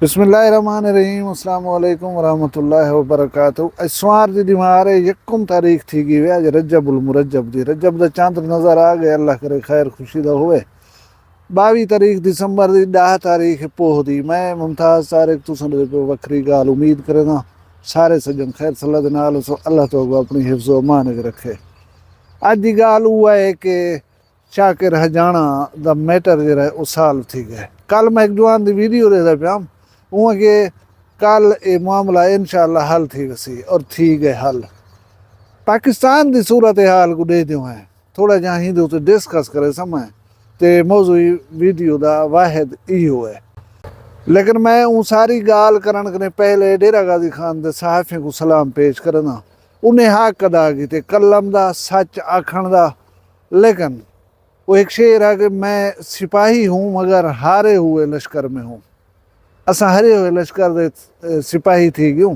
बिस्मिल्लाहिर्रहमानिर्रहीम अस्सलाम वालेकुम वरहमतुल्लाहि वबरकातुहू। इस्वार दी दीवार यकम तारीख थी गई वे अज रजबुल मुरज्जब दी रजब दा चंद नज़र आ गए। अल्लाह करे खैर खुशी दा होवे। 22 तारीख दिसंबर दी 10 तारीख पोह दी मैं मुमताज़ तारिक तुसन दे पे वक्री गाल उम्मीद करेना सारे सज्जन खैर सल्ला दे नाल सो अल्लाह तो अपनी हिफ्ज़ व अमान च रखे। अज दी गाल वो है कि शाकिर हजाना दा मैटर जरा वो सॉल्व थी गए। कल मैं एक जवान दी वीडियो देखदा पिया उहाँ के कल ये मामला इंशाअल्लाह हल थी वसी और थी गए हल। पाकिस्तान की सूरत हाल को दे दूँ है थोड़ा जहाँ ही दे डिस्कस करे समय तो मौजू वीडियो का वाहिद इहो है। लेकिन मैं वो सारी गाल करन कने पहले डेरा गाजी खान के सहाफ़ियों को सलाम पेश करना उन्हें हक अदा किए कलम का सच आखण का। लेकिन वो एक शेर है कि मैं सिपाही हूँ मगर हारे हुए लश्कर में हूँ। असा हरे हुए लश्कर दे सिपाही थी क्यों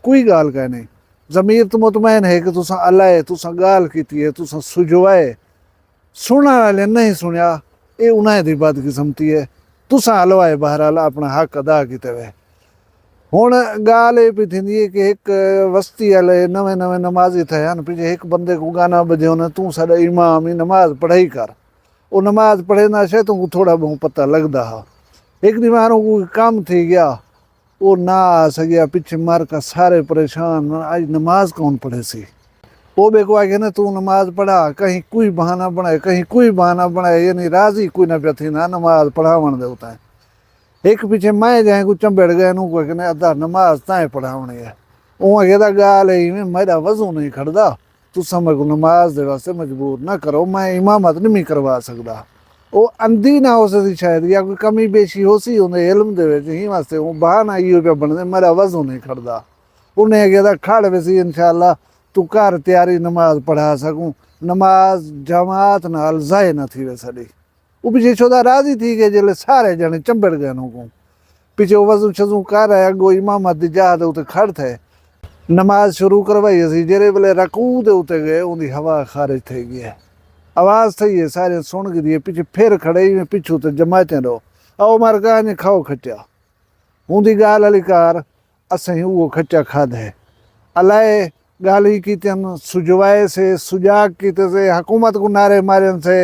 कोई गाल कह नहीं। ज़मीर तो मुतमैन है कि तुसा अलाए तुसा गाल की है तुसा सुझवाए सुनने वाले नहीं सुनिया ये उन्हें दी बदकिस्मती है। तुसा हलवाए बहरहाल अपना हक अदा किते वे। हुण गाल ये पी थी कि एक वस्ती वाले नवे नवे नमाजी थे पीछे एक बंदे को गाना बजे ने तू साडा इमाम ही नमाज पढ़ाई कर। वो नमाज पढ़े ना शे तुमको थोड़ा बहुत पता लगता है। एक दीवारों को काम थी गया वो ना आ सकिया पिछे मार का सारे परेशान आज नमाज कौन पढ़े सी। वो बेको आगे ना तू नमाज पढ़ा कहीं कोई बहाना बनाए कहीं कोई बहाना बनाए यानी राजी कोई ना पिया थी ना नमाज पढ़ावन देता है। एक पीछे मैं जाए को चंबेड़ गए नू कहने अदा नमाज ताए पढ़ावनी है। वो कहता गाल है मेरा वजू नहीं खड़दा तू समय को नमाज दे वास्ते मजबूर ना करो मैं इमामत नहीं करवा सकता। वो अंधी ना हो सकती शायद या कोई कमी बेशी हो सी उन्हें इल्म दे ही वास्ते वो बहाना इहो पे बनते मेरा वजू नहीं खड़दा। उन्हें कहता खड़ वैसी इंशाअल्लाह तू घर तैयारी नमाज पढ़ा सकूँ नमाज जमात नाल जाए ना थी वे साड़ी। वो पीछे छोदा राजी थी कि जिले सारे जने चंबड़ गए को पीछे वजू शजू कर है अगो इमामत दी जा उत्ते खड़ थे नमाज शुरू करवाई असी जेरे वेले रकू दे उत्ते गए उनकी हवा खारिज थी गई है आवाज़ थी है सारे सुन गई पीछे फिर खड़े ही पिछू तो जमाते रहो आओ मार कहा खाओ खच्चा उनकी गाल वाली कार असें वो खच्चा खाधे अलाए गाल ही की सुझवाए से सुजाग किते से हुकूमत को नारे मारन से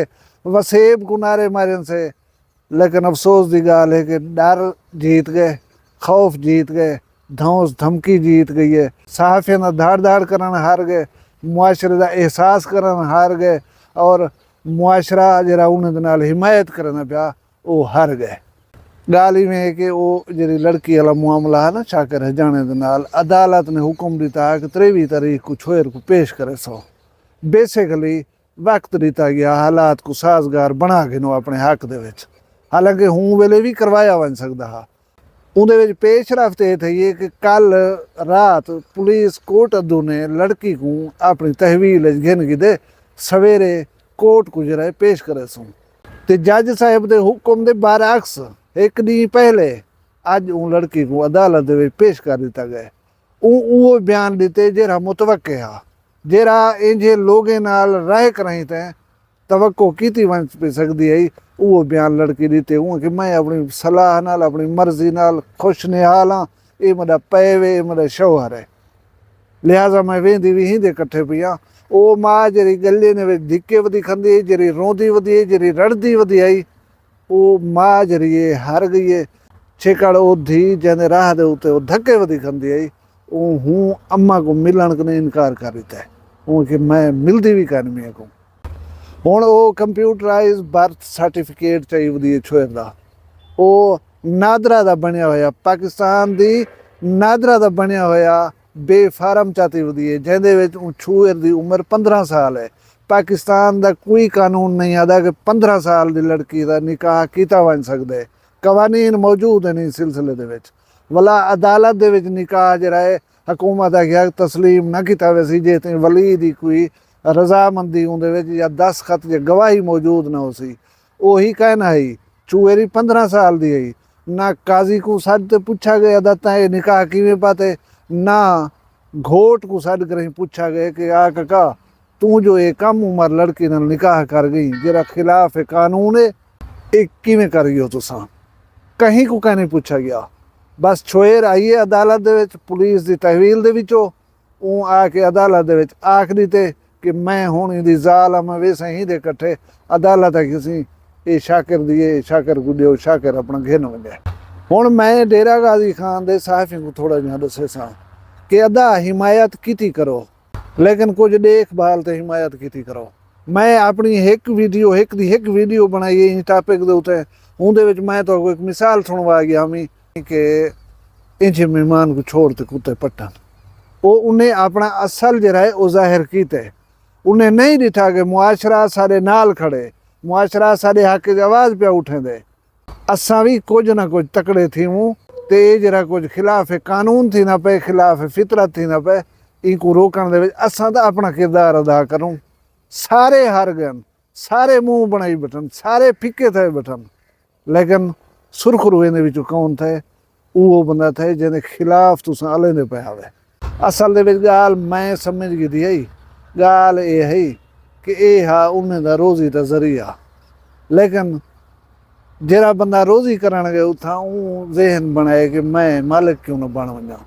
वसेब को नारे मारन से। लेकिन अफसोस की गाल है कि डर जीत गए खौफ जीत गए धौंस धमकी जीत गई है। सहाफ़ियों ना धाड़ धाड़ करन हार गए मुआशरे का एहसास करन हार गए और मुआशरा जरा उन्हें नाल हिमायत करना पिया वो हार गए। गाल ही में है कि वो जी लड़की वाला मामला है ना शाकिर हजाने दे नाल अदालत ने हुक्म दिता कि 23 तारीख को छोर को पेश करे सो बेसिकली वक्त दिता गया हालात को साजगार बना के नो अपने हक दे विच। हालांकि हूँ वेले भी करवाया बन सकता हा उहदे विच पेश रफ्त ये थी कि कल रात पुलिस कोर्ट अद्दू ने लड़की को अपनी तहवील घिन के दे सवेरे कोर्ट को जरा पेश करे सो ते जज साहब के हुक्म के बरअक्स एक दी पहले अज उन लड़की को अदालत दे पेश कर दिता गया। वो बयान दिते जरा मुतवक्के हा जरा इंजे लोगे नाल रह कर रही थे तवक्को की बन पे सकती है वो बयान लड़की दीते हूँ कि मैं अपनी सलाह नाल अपनी मर्जी नाल खुश निहाल हाँ ये मेरा पैवे मेरा शौहर है लिहाजा मैं वेंदी भी ही दे कट्ठे पिया। वो माँ जरी गले ने धिक्के वधी खंदी जरी रोंदी वधी जरी रड़दी वधी आई वो माँ जरिए हार गई है छेकड़ वो धी जैसे राह दे उत्ते वो धक्के वधी खंदी आई वो हूँ अम्मा को मिलन ने इनकार कर दिता है हूँ कि मैं मिलती भी करनी को। हुण वो कंप्यूटराइज बर्थ सर्टिफिकेट चाहिए छोर का वो नादरा का बनया होया पाकिस्तान की नादरा का बनया होया बेफारम चाती वधी है जिंदे छूर की उम्र 15 साल है। पाकिस्तान का कोई कानून नहीं आता कि 15 साल की लड़की का निकाह किया बन सकता है कवानीन मौजूद है नहीं सिलसिले दे विच वला अदालत दे विच निकाह जरा है हुकूमत आखिया तस्लीम ना किया वैसी जे ते वली की कोई रजामंदी उन्हें या दस्तखत या गवाही मौजूद ना हो सी वही कहना है चूहेरी 15 साल की है ना काजी को सद ते पूछा गया दत्ता ये निकाह किवें पाते ना घोट को सद कर पूछा गया कि आ काका तू जो ये कम उम्र लड़की नाल निकाह कर गई जरा खिलाफ कानून है एक किवें कर गयो तुसा कहीं को कह नहीं पूछा गया। बस छोएर आइए अदालत दे विच पुलिस की तहवील दे विचों ਉਹ ਆ ਕੇ ਅਦਾਲਤ ਦੇ ਵਿੱਚ ਆਖਦੀ ਤੇ ਕਿ ਮੈਂ ਹੁਣ ਇਹਦੀ ਜ਼ਾਲਮ ਵੇਸਾਂ ਹੀ ਦੇ ਇਕੱਠੇ ਅਦਾਲਤ ਹੈ ਕਿਸੇ ਇਹ ਸ਼ਾਕਿਰ ਦੀਏ ਸ਼ਾਕਿਰ ਗੁੱਡਿਓ ਸ਼ਾਕਿਰ ਆਪਣਾ ਘਿਨ ਵੰਡਿਆ। ਹੁਣ ਮੈਂ ਡੇਰਾ ਗਾਜ਼ੀ ਖਾਨ ਦੇ ਸਾਹਫੀ ਨੂੰ ਥੋੜਾ ਜਿਹਾ ਦੱਸੇ ਸਾਂ ਕਿ ਅਦਾ ਹਿਮਾਇਤ ਕੀਤੀ ਕਰੋ ਲੇਕਿਨ ਕੁਝ ਦੇਖਭਾਲ ਤੇ ਹਿਮਾਇਤ ਕੀਤੀ ਕਰੋ। ਮੈਂ ਆਪਣੀ ਇੱਕ ਵੀਡੀਓ ਬਣਾਈ ਇਸ ਟਾਪਿਕ ਦੇ ਉੱਤੇ, ਉਹਦੇ ਵਿੱਚ ਮੈਂ ਤੁਹਾਨੂੰ ਇੱਕ ਮਿਸਾਲ ਸੁਣਵਾ ਗਿਆ ਮੈਂ ਕਿ ਇੰਜ ਮਹਿਮਾਨ को छोड़ ते कुत्ते पट्टन। उन्हें अपना असल जरा है वो जाहिर कीते। उन्हें नहीं दिखा कि मुआशरा सारे नाल खड़े, मुआशरा सारे हक की आवाज़ पे उठे दे। असा भी कुछ ना कुछ तकड़े थी हूँ तो ये जरा कुछ खिलाफ है कानून थी ना पे, खिलाफ है फितरत थी ना पे, इनको रोकने दे असा तो अपना किरदार अदा करूँ। सारे हार गए, सारे मुँह बनाई बैठन, सारे फिक्के थे बैठन, लेकिन सुरखरू इन्हें विचों कौन थे? वो बंदा थे जिन्हें खिलाफ तुसा अले ने पे आवे। असल दे विच गाल मैं समझ गई थी है गाल ये है कि ये हा उन्हें दा रोज़ी दा जरिया, लेकिन जरा बंदा रोज़ी करन गया उथा जहन बनाए कि मैं मालिक क्यों ना बन वञा।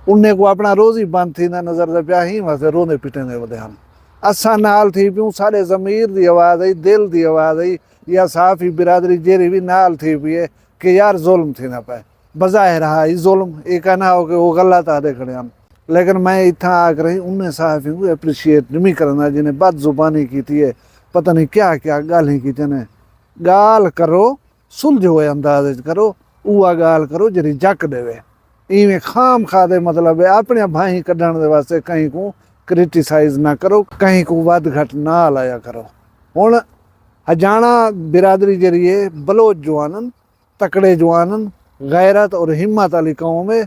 उन्हें को अपना रोज़ी बंद थी ना नज़र दे पिया ही वास्ते रोंदे पिटने वधे हन। असा नाल थी पियूं, सारे ज़मीर दी आवाज़ आई, दिल दी आवाज़ आई, या साफ़ी बिरादरी जेरी भी नाल थी पई है कि यार जुल्म थी ना पे। बज़ाहिर हा जुल्म ये कहना हो कि वो गलत आदे खड़े हैं, लेकिन मैं इतना आकर रही उन्हें साहफी को एप्रीशिएट नहीं करना जिन्हें बद जुबानी की थी है, पता नहीं क्या क्या गालें की ने। गाल करो सुलझे हुए अंदाज करो, उआ गाल करो जरी जक देवे। इवें खाम खादे मतलब है अपने भाई कढ़ण दे वास्ते कहीं को क्रिटिसाइज ना करो, कहीं को वध घट ना लाया करो। हुण हजाना बिरादरी जरिए बलोच जवानन, तकड़े जवानन, गैरत और हिम्मत वाली कौम है,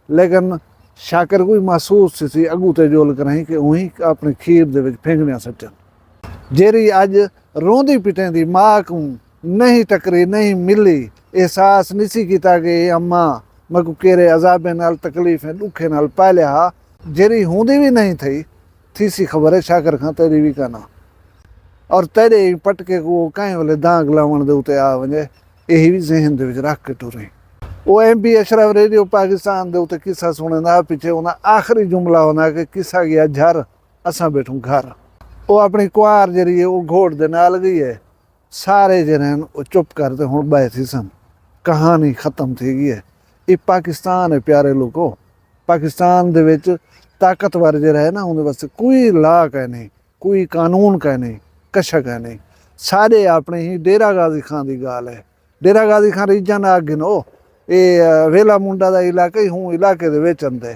लेकिन शाकिर को महसूस सी अगू ते जोल करें कि उही अपने खीर दे विच फेंगनियां सट्टन। जेरी अज रोंदी पिटें दी माँ को नहीं टकरी नहीं मिली, एहसास नहीं सी कीता कि अम्मा मैं को केरे अजाबे नाल तकलीफ दुखे नाल पालिया हा, जेरी होंदी भी नहीं थी सी खबर है शाकिर खां तेरी भी कहना। और तेरे पटके को कहीं वाले दाग लावण दे उते आ वने यही भी जहन दे विच रख के टुरे। वो MP अशरफ रेडियो पाकिस्तान दे उते किस्सा सुनना पिछे उन्हें आखिरी जुमला होना कि किस्सा गया झर असा बैठूं घर। वो अपनी कुआर जरिए वो घोड़ दे नाल गई है, सारे जने वो चुप करते हुण बैठी सन, कहानी खत्म थी गई है। ये पाकिस्तान है प्यारे लोगों, पाकिस्तान दे विच ताकतवर जरा है ना उन्हें वास्ते कोई ला कह नहीं, कोई कानून कह नहीं, कशा कह नहीं, सारे अपने ही। डेरा गाजी खान की गाल है, डेरा गाजी खान रीझां ना गिनो, ये वेला मुंडा का इलाका ही हूँ इलाके दे विच आंदे।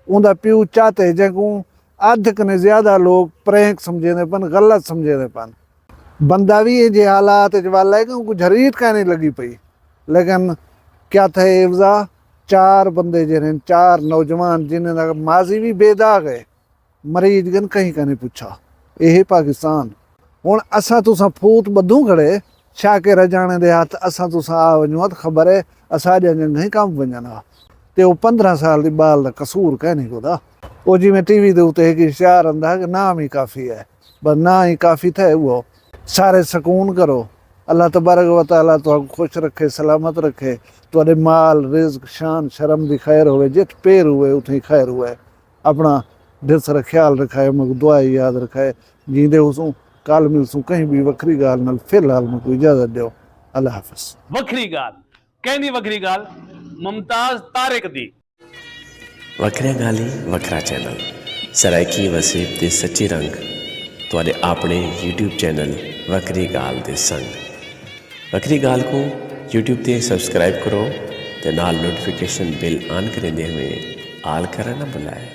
उनका प्यू चाहते जंकू अध कने ज्यादा लोग प्रैंक समझे पन, गलत समझे पन। बंदा भी ये जे हालात वाला है कि उनको झरीट कहने लगी पई, लेकिन क्या थे वजह? 4 बंदे जे 4 नौजवान जिन्हें माजी भी बेदाग है, मरीज गन कहीं का नहीं पूछा। यही पाकिस्तान। हुण असा तुसा फूत बदू खड़े शाकिर जाने दे हाथ असा तुसा आ वञो तो खबर है असा नहीं कम वञना ते वो 15 साल की बाल का कसूर कह नहीं कोदा। वो जिमें TV के उत्ते एक इश्तिहार आंदा कि नाम ही काफ़ी है, बस ना ही काफ़ी थे। वो सारे सुकून करो, अल्लाह तबारक व तआला तो खुश रखे, सलामत रखे, तुहाडे माल रिज़्क शान शर्म दी खैर होवे, जित पेर हुए उथे खैर हुए। अपना दिल सारा ख्याल रखाए, मग दुआ याद रखाए, जींदे उसू कल मिलसूं कहीं भी वखरी गाल नाल। फिलहाल मैं कोई इजाजत दो, अल्लाह हाफिज़। वखरी गाल कहंदी वखरी गाल मुमताज तारिक दी। वखरिया गाली वखरा चैनल सराइकी वसीब ते सच्ची रंग तुहाडे अपने YouTube चैनल वखरी गाल दे संग। वखरी गाल को YouTube ते सब्सक्राइब करो ते नाल नोटिफिकेशन बिल ऑन करेंदे हुए आल करना ना भुलाए।